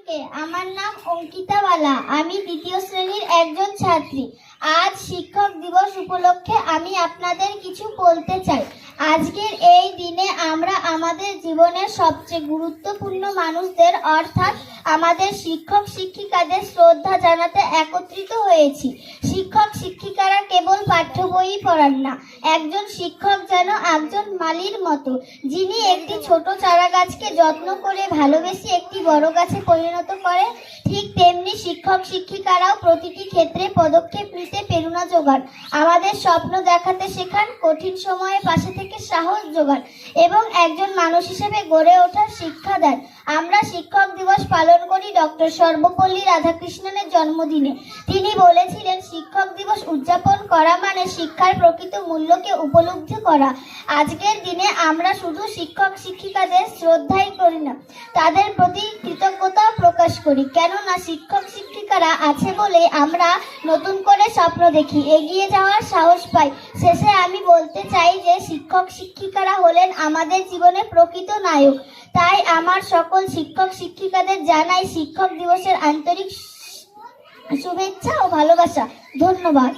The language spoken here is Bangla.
সকলকে, আমার নাম অঙ্কিতা বালা। আমি দ্বিতীয় শ্রেণীর একজন ছাত্রী। আজ শিক্ষক দিবস উপলক্ষে আমি আপনাদের কিছু বলতে চাই। আজকের এই দিনে আমরা আমাদের জীবনের সবচেয়ে গুরুত্বপূর্ণ মানুষদের অর্থাৎ আমাদের শিক্ষক শিক্ষিকাদের শ্রদ্ধা জানাতে একত্রিত হয়েছি। শিক্ষক শিক্ষিকারা কেবল পাঠ্য বই পড়ান না, একজন শিক্ষক যেন একজন মালির মতো, যিনি একটি ছোট চারা গাছকে যত্ন করে ভালোবেসে একটি বড় গাছে পরিণত করে। ঠিক তেমনি শিক্ষক শিক্ষিকারাও প্রতিটি ক্ষেত্রে পদক্ষেপ নিতে প্রেরণা যোগান, আমাদের স্বপ্ন দেখাতে শেখান, কঠিন সময়ে পাশে থেকে সাহস যোগান এবং একজন মানুষ হিসেবে গড়ে ওঠার শিক্ষা দেন। আমরা শিক্ষক দিবস পালন করি ডক্টর সর্বপল্লী রাধাকৃষ্ণনের জন্মদিনে। তিনি বলেছিলেন, শিক্ষক দিবস উদযাপন করা মানে শিক্ষার প্রকৃত মূল্যকে উপলব্ধি করা। আজকের দিনে আমরা শুধু শিক্ষক শিক্ষিকাদের শ্রদ্ধাই করি না, তাদের প্রতি কৃতজ্ঞতা প্রকাশ করি। কেননা শিক্ষক শিক্ষিকারা আছে বলে আমরা নতুন করে স্বপ্ন দেখি, এগিয়ে যাওয়ার সাহস পাই। শেষে আমি বলতে চাই যে শিক্ষক শিক্ষিকারা হলেন আমাদের জীবনের প্রকৃত নায়ক। তাই আমার সকল শিক্ষক শিক্ষিকাদের জানাই শিক্ষক দিবসের আন্তরিক শুভেচ্ছা ও ভালোবাসা। ধন্যবাদ।